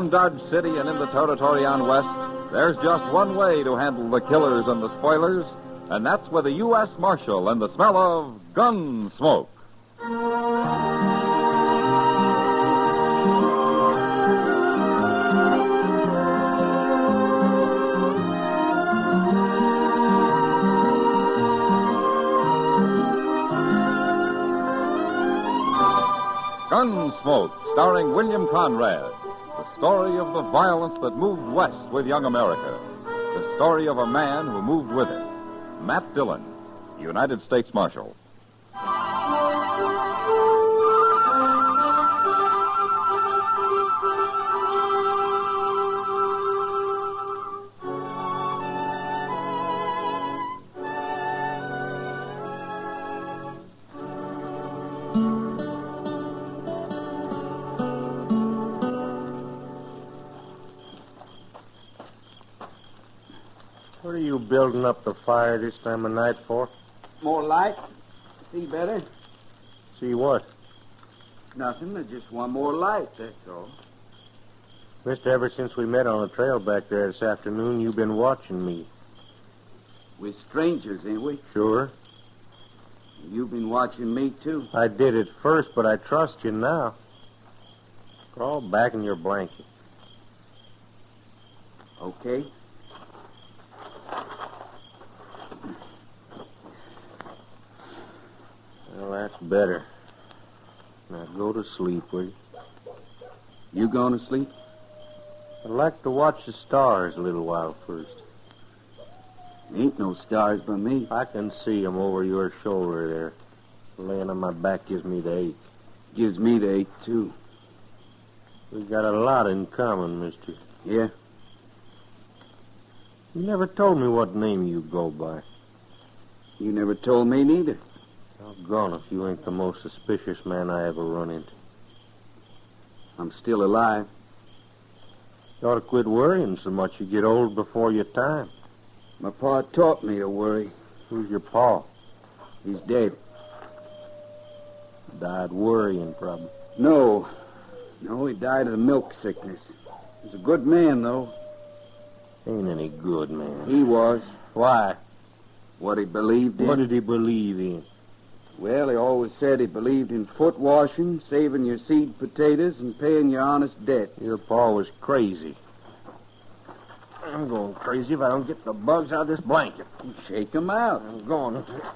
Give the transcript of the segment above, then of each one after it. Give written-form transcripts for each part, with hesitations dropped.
From Dodge City and in the territory on west, there's just one way to handle the killers and the spoilers, and that's with a U.S. Marshal and the smell of gun smoke. Gunsmoke, starring William Conrad. The story of the violence that moved west with young America. The story of a man who moved with it. Matt Dillon, United States Marshal. What are you building up the fire this time of night for? More light. See better? See what? Nothing. I just want more light, that's all. Mister, ever since we met on the trail back there this afternoon, you've been watching me. We're strangers, ain't we? Sure. You've been watching me, too. I did at first, but I trust you now. Crawl back in your blanket. Okay. Well, that's better. Now go to sleep, will you? You going to sleep? I'd like to watch the stars a little while first. Ain't no stars by me. I can see 'em over your shoulder there. Laying on my back gives me the ache. Gives me the ache, too. We got a lot in common, mister. Yeah? You never told me what name you go by. You never told me neither. Doggone if you ain't the most suspicious man I ever run into. I'm still alive. You ought to quit worrying so much. You get old before your time. My pa taught me to worry. Who's your pa? He's dead. Died worrying, probably. No, he died of the milk sickness. He was a good man, though. Ain't any good, man. He was. Why? What he believed in. What did he believe in? Well, he always said he believed in foot washing, saving your seed potatoes, and paying your honest debt. Your pa was crazy. I'm going crazy if I don't get the bugs out of this blanket. Shake 'em out. I'm going to.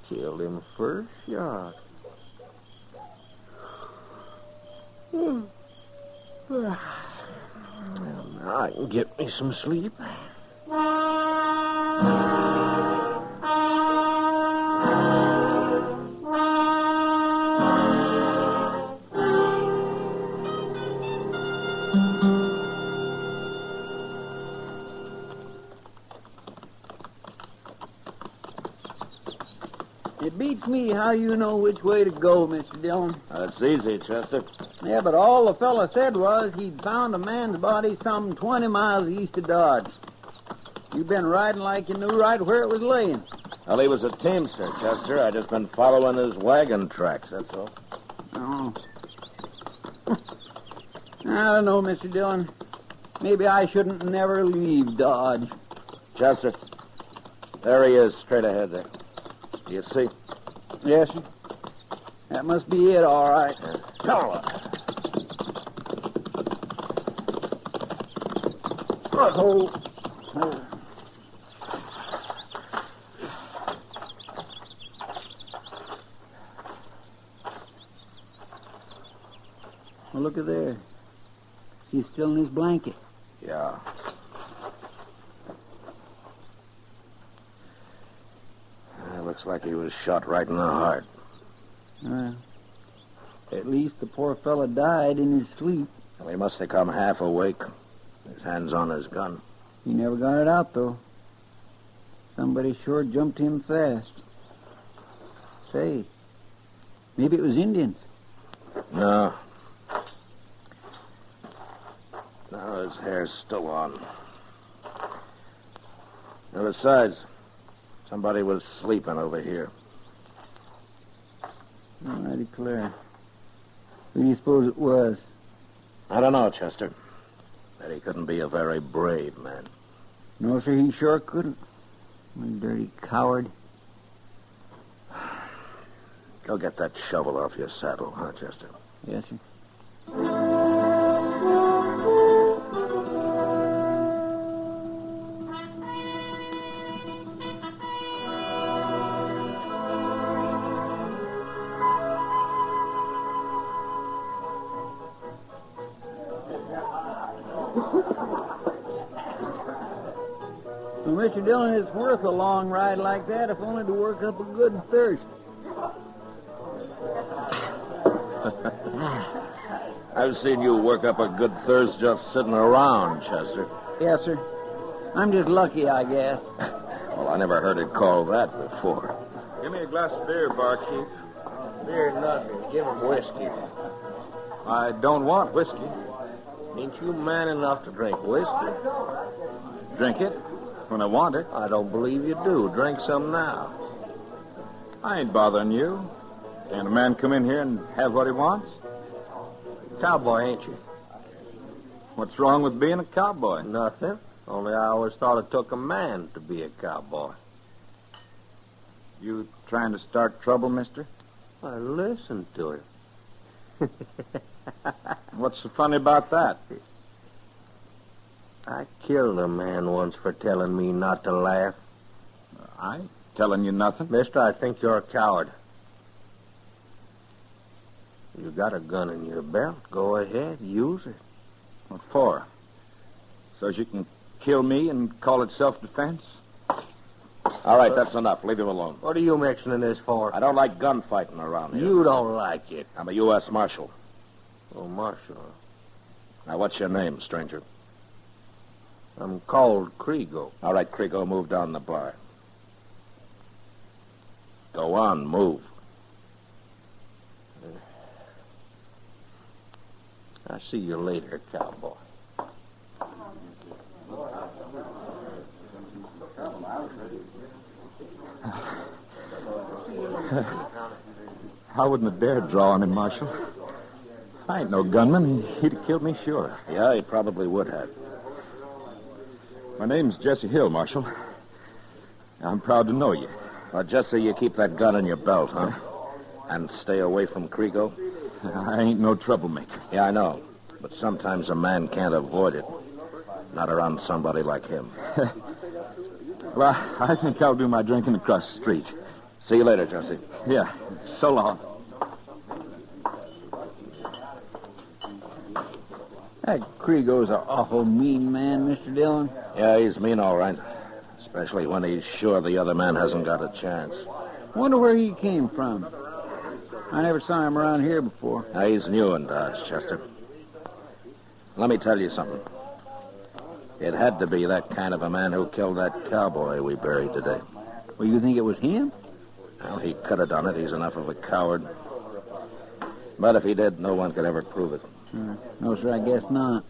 Killed him first shot. Well, now I can get me some sleep. It beats me how you know which way to go, Mr. Dillon. That's easy, Chester. Yeah, but all the fella said was he'd found a man's body some 20 miles east of Dodge. You've been riding like you knew right where it was laying. Well, he was a teamster, Chester. I just been following his wagon tracks, that's all. Oh. I don't know, Mr. Dillon. Maybe I shouldn't never leave Dodge. Chester, there he is, straight ahead there. Do you see? Yes, sir. That must be it, all right. Well, look at there. He's still in his blanket. Yeah. Looks like he was shot right in the heart. At least the poor fella died in his sleep. Well, he must have come half awake. His hand's on his gun. He never got it out, though. Somebody sure jumped him fast. Say, maybe it was Indians. No. No, his hair's still on. And besides, somebody was sleeping over here. Mighty clear. Who do you suppose it was? I don't know, Chester. But he couldn't be a very brave man. No, sir, he sure couldn't. One dirty coward. Go get that shovel off your saddle, huh, Chester? Yes, sir. Well, Mr. Dillon, it's worth a long ride like that, if only to work up a good thirst. I've seen you work up a good thirst just sitting around, Chester. Yes, sir. I'm just lucky, I guess. Well, I never heard it called that before. Give me a glass of beer, barkeep. Beer, nothing. Give him whiskey. I don't want whiskey. Ain't you man enough to drink whiskey? Drink it when I want it. I don't believe you do. Drink some now. I ain't bothering you. Can a man come in here and have what he wants? Cowboy, ain't you? What's wrong with being a cowboy? Nothing. Only I always thought it took a man to be a cowboy. You trying to start trouble, mister? Well, listen to him. What's so funny about that? I killed a man once for telling me not to laugh. I ain't telling you nothing. Mister, I think you're a coward. You got a gun in your belt. Go ahead, use it. What for? So you can kill me and call it self-defense? All right, that's enough. Leave him alone. What are you mentioning this for? I don't like gunfighting around here. You don't like it. I'm a U.S. Marshal. Oh, Marshal. Now, what's your name, stranger? I'm called Krigo. All right, Krigo, move down the bar. Go on, move. I'll see you later, cowboy. I wouldn't have dared draw on him, Marshal. I ain't no gunman. He'd have killed me, sure. Yeah, he probably would have. My name's Jesse Hill, Marshal. I'm proud to know you. Well, just so you keep that gun in your belt, huh? And stay away from Krigo? I ain't no troublemaker. Yeah, I know. But sometimes a man can't avoid it. Not around somebody like him. Well, I think I'll do my drinking across the street. See you later, Jesse. Yeah, so long. That Krigo's an awful mean man, Mr. Dillon. Yeah, he's mean, all right. Especially when he's sure the other man hasn't got a chance. Wonder where he came from. I never saw him around here before. Now, he's new in Dodge, Chester. Let me tell you something. It had to be that kind of a man who killed that cowboy we buried today. Well, you think it was him? Well, he could have done it. He's enough of a coward. But if he did, no one could ever prove it. No, sir, I guess not.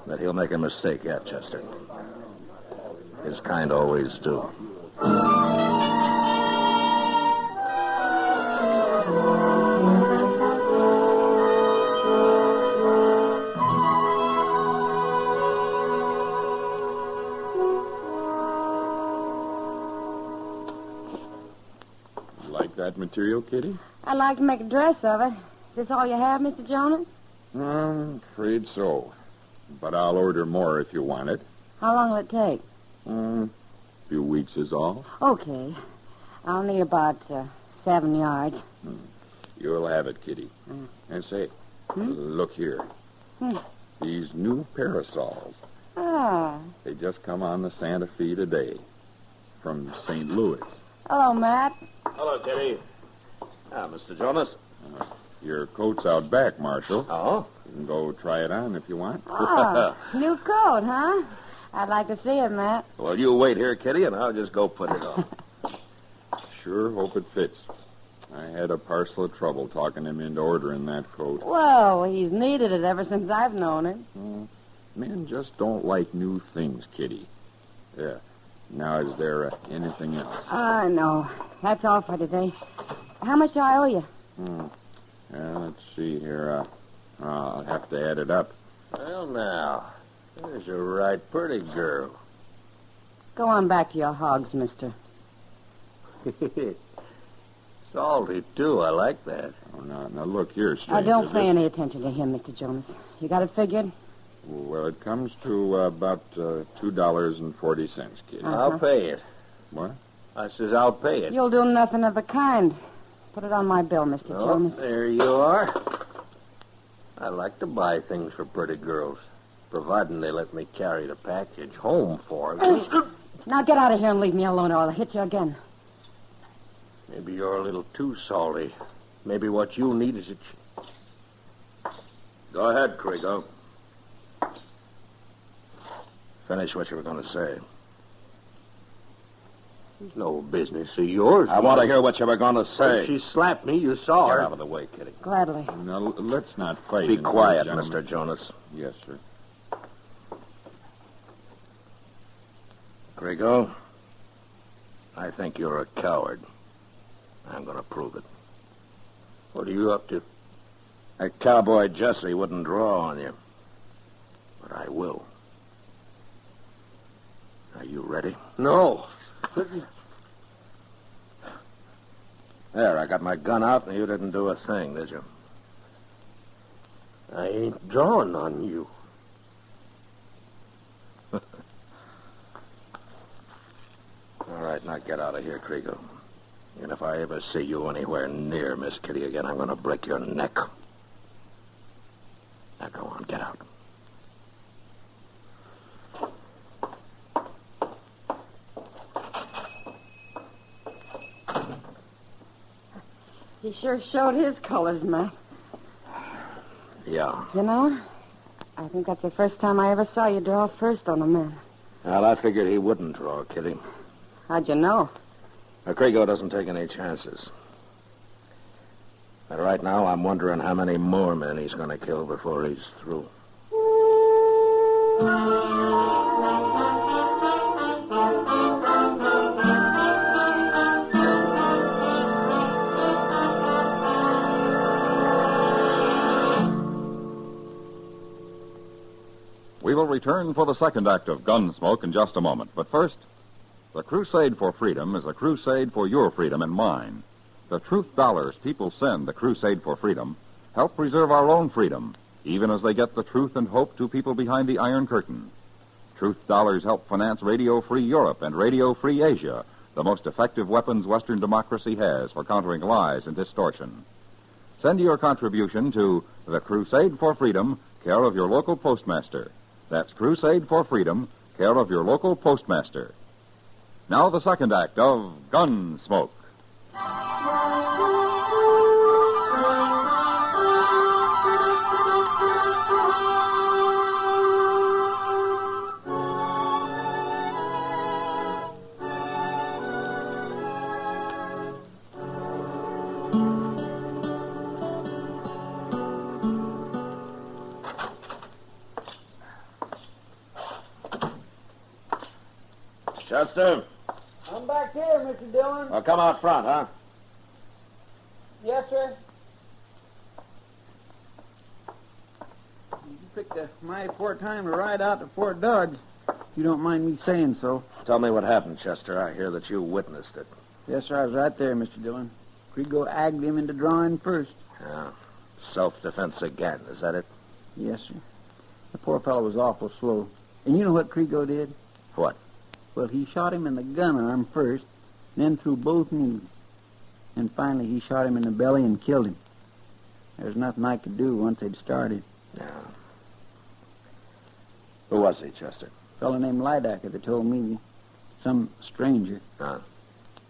But he'll make a mistake yet, Chester. His kind always do. Like that material, Kitty? I'd like to make a dress of it. Is this all you have, Mr. Jonas? I'm afraid so. But I'll order more if you want it. How long will it take? A few weeks is all. Okay. I'll need about 7 yards. You'll have it, Kitty. And say, look here. These new parasols. Ah. They just come on the Santa Fe today from St. Louis. Hello, Matt. Hello, Kitty. Mr. Jonas. Your coat's out back, Marshal. Oh? You can go try it on if you want. Oh, new coat, huh? I'd like to see it, Matt. Well, you wait here, Kitty, and I'll just go put it on. Sure hope it fits. I had a parcel of trouble talking him into ordering that coat. Well, he's needed it ever since I've known him. Men just don't like new things, Kitty. Yeah. Now, is there anything else? No. That's all for today. How much do I owe you? Let's see here. I'll have to add it up. Well, now, there's a right pretty girl. Go on back to your hogs, mister. Salty, too. I like that. Oh, now look here, stranger. Don't pay any attention to him, Mr. Jonas. You got it figured? Well, it comes to about $2.40, Kitty. I'll pay it. What? I says I'll pay it. You'll do nothing of the kind. Put it on my bill, Mr. Jonas. There you are. I like to buy things for pretty girls, providing they let me carry the package home for them. Now get out of here and leave me alone, or I'll hit you again. Maybe you're a little too salty. Maybe what you need is a... Go ahead, Krigo. Finish what you were going to say. It's no business of yours. I want to hear what you were going to say. When she slapped me, you saw her. Get out of the way, Kitty. Gladly. Now, let's not fight. Be quiet, Mr. Jonas. Yes, sir. Krigo, I think you're a coward. I'm going to prove it. What are you up to? That cowboy Jesse wouldn't draw on you. But I will. Are you ready? No. There, I got my gun out, and you didn't do a thing, did you? I ain't drawing on you. All right, now get out of here, Krigo. And if I ever see you anywhere near Miss Kitty again, I'm going to break your neck. Now go on, get out. He sure showed his colors, Mac. Yeah. You know, I think that's the first time I ever saw you draw first on a man. Well, I figured he wouldn't draw, Kitty. How'd you know? Krigo doesn't take any chances. But right now, I'm wondering how many more men he's going to kill before he's through. We will return for the second act of Gunsmoke in just a moment. But first, the crusade for freedom is a crusade for your freedom and mine. The truth dollars people send the crusade for freedom help preserve our own freedom, even as they get the truth and hope to people behind the Iron Curtain. Truth dollars help finance Radio Free Europe and Radio Free Asia, the most effective weapons Western democracy has for countering lies and distortion. Send your contribution to the Crusade for Freedom, care of your local postmaster. That's Crusade for Freedom, care of your local postmaster. Now the second act of Gunsmoke. Chester? I'm back here, Mr. Dillon. Well, come out front, huh? Yes, sir. You picked a mighty poor time to ride out to Fort Dodge, if you don't mind me saying so. Tell me what happened, Chester. I hear that you witnessed it. Yes, sir, I was right there, Mr. Dillon. Krigo agged him into drawing first. Yeah. Self-defense again, is that it? Yes, sir. The poor fellow was awful slow. And you know what Krigo did? What? Well, he shot him in the gun arm first, then through both knees. And finally, he shot him in the belly and killed him. There was nothing I could do once they'd started. Yeah. Who was he, Chester? A fellow named Lidacker that told me, some stranger. Huh?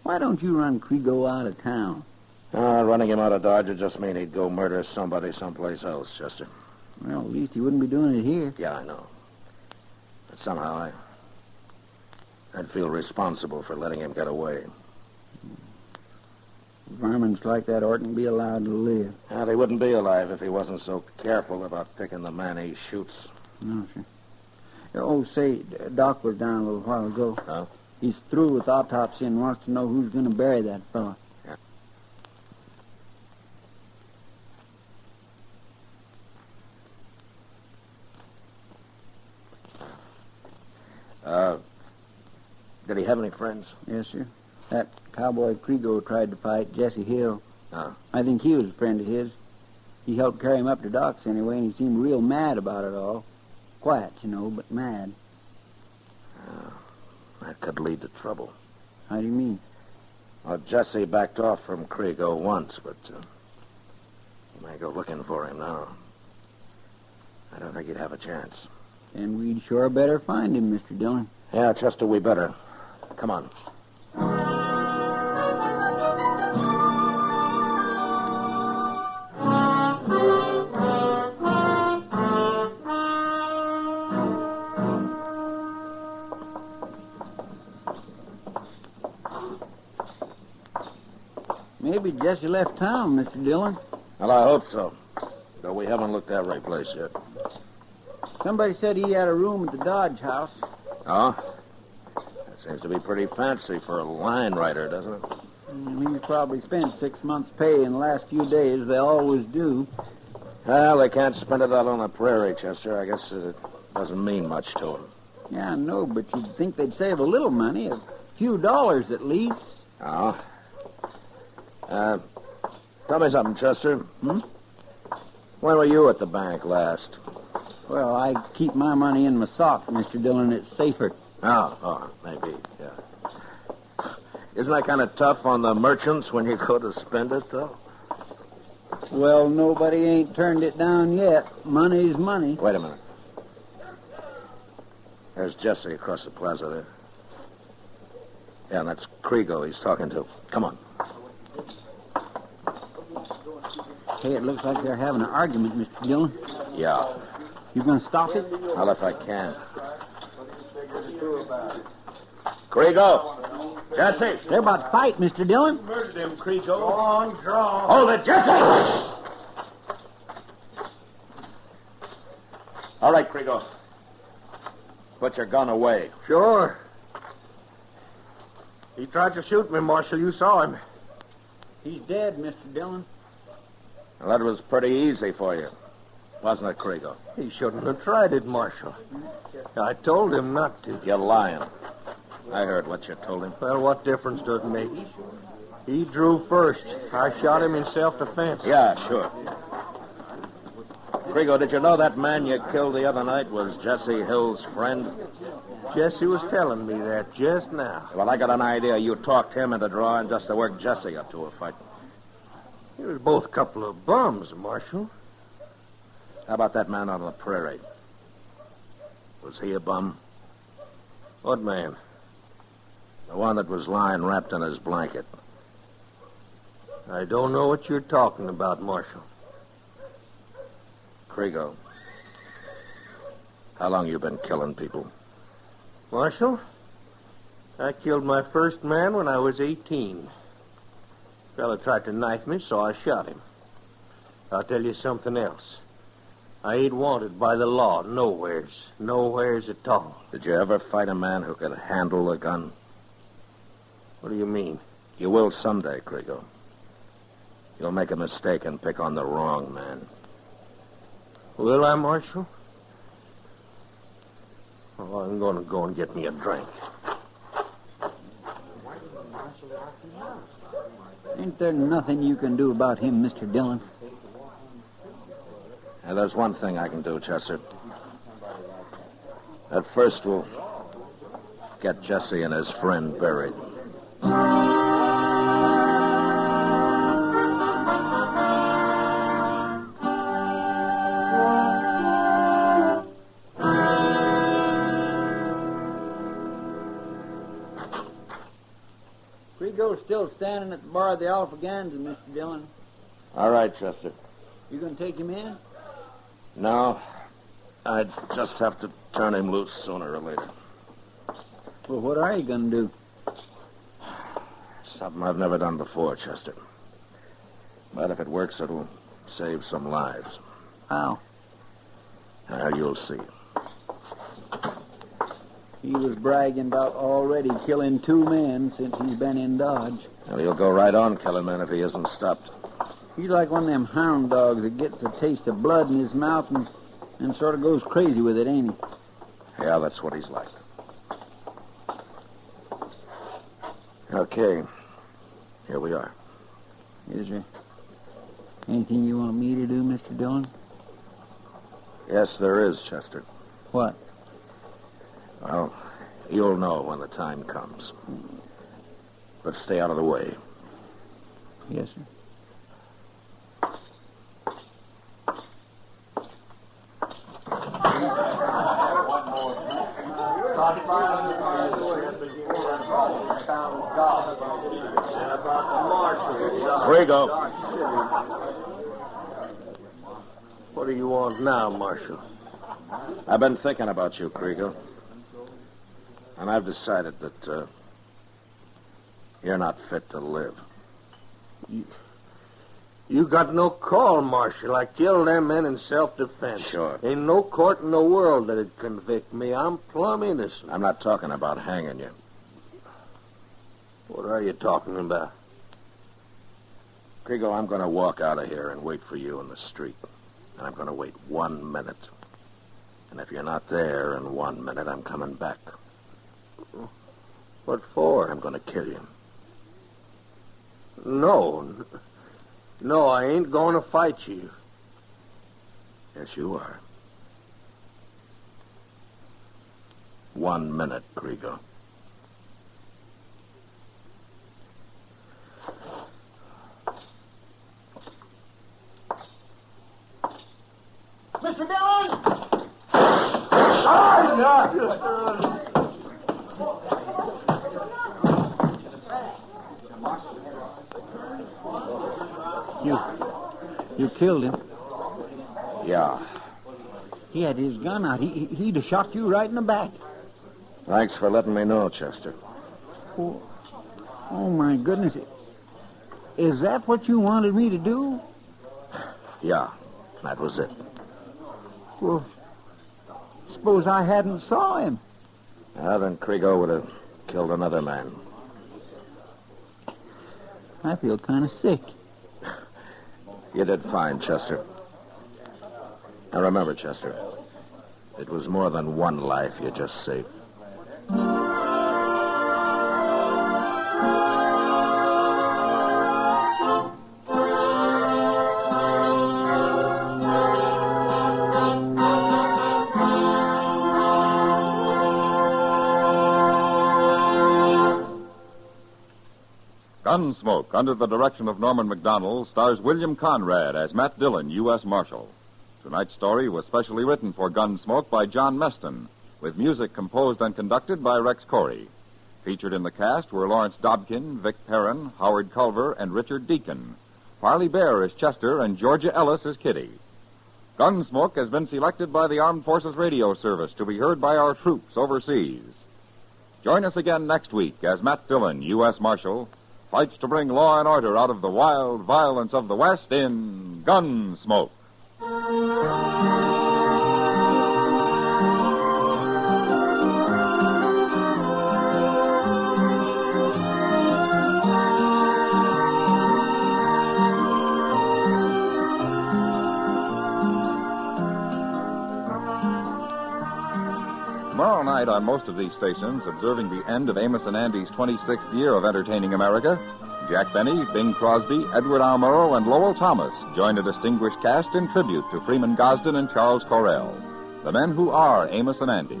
Why don't you run Krigo out of town? Running him out of Dodge would just mean he'd go murder somebody someplace else, Chester. Well, at least he wouldn't be doing it here. Yeah, I know. But somehow I'd feel responsible for letting him get away. Varmints like that oughtn't be allowed to live. Well, he wouldn't be alive if he wasn't so careful about picking the man he shoots. No, sir. Oh, say, Doc was down a little while ago. Huh? He's through with autopsy and wants to know who's going to bury that fella. Did he have any friends? Yes, sir. That cowboy Kriego tried to fight Jesse Hill. Oh. I think he was a friend of his. He helped carry him up to Doc's anyway, and he seemed real mad about it all. Quiet, but mad. That could lead to trouble. How do you mean? Well, Jesse backed off from Kriego once, but he may go looking for him now. I don't think he'd have a chance. And we'd sure better find him, Mr. Dillon. Yeah, Chester, we better. Come on. Maybe Jesse left town, Mr. Dillon. Well, I hope so. Though we haven't looked every place yet. Somebody said he had a room at the Dodge house. Oh? That seems to be pretty fancy for a line rider, doesn't it? He probably spent 6 months' pay in the last few days. They always do. Well, they can't spend it out on the prairie, Chester. I guess it doesn't mean much to them. Yeah, I know, but you'd think they'd save a little money, a few dollars at least. Oh? Tell me something, Chester. Hmm? When were you at the bank last? Well, I keep my money in my sock, Mr. Dillon. It's safer. Oh, maybe, yeah. Isn't that kind of tough on the merchants when you go to spend it, though? Well, nobody ain't turned it down yet. Money's money. Wait a minute. There's Jesse across the plaza there. Yeah, and that's Kriego he's talking to. Come on. Hey, it looks like they're having an argument, Mr. Dillon. Yeah. You gonna stop it? Well, if I can. Kriego! Jesse! They're about to fight, Mr. Dillon. Murdered him, Kriego. Go on, draw. Hold it, Jesse! All right, Kriego. Put your gun away. Sure. He tried to shoot me, Marshal. You saw him. He's dead, Mr. Dillon. Well, that was pretty easy for you, wasn't it, Kriego? He shouldn't have tried it, Marshal. I told him not to. You're lying. I heard what you told him. Well, what difference does it make? He drew first. I shot him in self-defense. Yeah, sure. Kriego, did you know that man you killed the other night was Jesse Hill's friend? Jesse was telling me that just now. Well, I got an idea you talked him into drawing just to work Jesse up to a fight. He was both a couple of bums, Marshal. How about that man on the prairie? Was he a bum? What man? The one that was lying wrapped in his blanket. I don't know what you're talking about, Marshal. Kriego, how long you been killing people? Marshal, I killed my first man when I was 18. Fella tried to knife me, so I shot him. I'll tell you something else. I ain't wanted by the law nowheres. Nowheres at all. Did you ever fight a man who could handle a gun? What do you mean? You will someday, Kriego. You'll make a mistake and pick on the wrong man. Will I, Marshal? Oh, I'm going to go and get me a drink. Ain't there nothing you can do about him, Mr. Dillon? Now, there's one thing I can do, Chester. At first, we'll get Jesse and his friend buried. Krigo's still standing at the bar of the Alphaganza, Mr. Dillon. All right, Chester. You gonna take him in? No, I'd just have to turn him loose sooner or later. Well, what are you gonna do? Something I've never done before, Chester. But if it works, it'll save some lives. How? You'll see. He was bragging about already killing 2 men since he's been in Dodge. Well, he'll go right on killing men if he isn't stopped. He's like one of them hound dogs that gets a taste of blood in his mouth and sort of goes crazy with it, ain't he? Yeah, that's what he's like. Okay. Here we are. Is there anything you want me to do, Mr. Dillon? Yes, there is, Chester. What? Well, you'll know when the time comes. But stay out of the way. Yes, sir. Rigo. What do you want now, Marshal? I've been thinking about you, Kriegel. And I've decided that you're not fit to live. You got no call, Marshal. I killed them men in self-defense. Sure. Ain't no court in the world that'd convict me. I'm plumb innocent. I'm not talking about hanging you. What are you talking about? Kriegel, I'm going to walk out of here and wait for you in the street. And I'm going to wait 1 minute. And if you're not there in 1 minute, I'm coming back. What for? I'm going to kill you. No, I ain't going to fight you. Yes, you are. 1 minute, Kriegel. Mr. Dillon! You killed him. Yeah. He had his gun out. He'd have shot you right in the back. Thanks for letting me know, Chester. Oh, my goodness. Is that what you wanted me to do? Yeah, that was it. Well, suppose I hadn't saw him. Then Kriegel would have killed another man. I feel kind of sick. You did fine, Chester. Now remember, Chester, it was more than one life you just saved. Gunsmoke, under the direction of Norman Macdonald, stars William Conrad as Matt Dillon, U.S. Marshal. Tonight's story was specially written for Gunsmoke by John Meston, with music composed and conducted by Rex Corey. Featured in the cast were Lawrence Dobkin, Vic Perrin, Howard Culver, and Richard Deacon. Parley Bear is Chester, and Georgia Ellis is Kitty. Gunsmoke has been selected by the Armed Forces Radio Service to be heard by our troops overseas. Join us again next week as Matt Dillon, U.S. Marshal, fights to bring law and order out of the wild violence of the West in Gunsmoke. Tomorrow night on most of these stations, observing the end of Amos and Andy's 26th year of entertaining America, Jack Benny, Bing Crosby, Edward R. Murrow, and Lowell Thomas join a distinguished cast in tribute to Freeman Gosden and Charles Correll, the men who are Amos and Andy.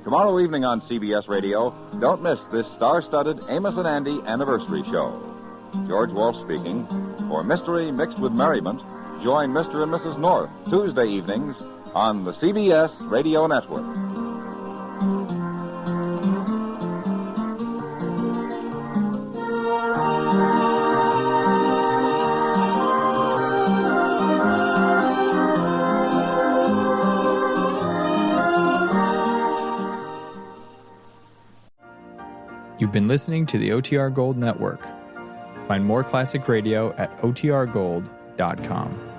Tomorrow evening on CBS Radio, don't miss this star-studded Amos and Andy anniversary show. George Walsh speaking. For mystery mixed with merriment, join Mr. and Mrs. North Tuesday evenings on the CBS Radio Network. You've been listening to the OTR Gold Network. Find more classic radio at otrgold.com.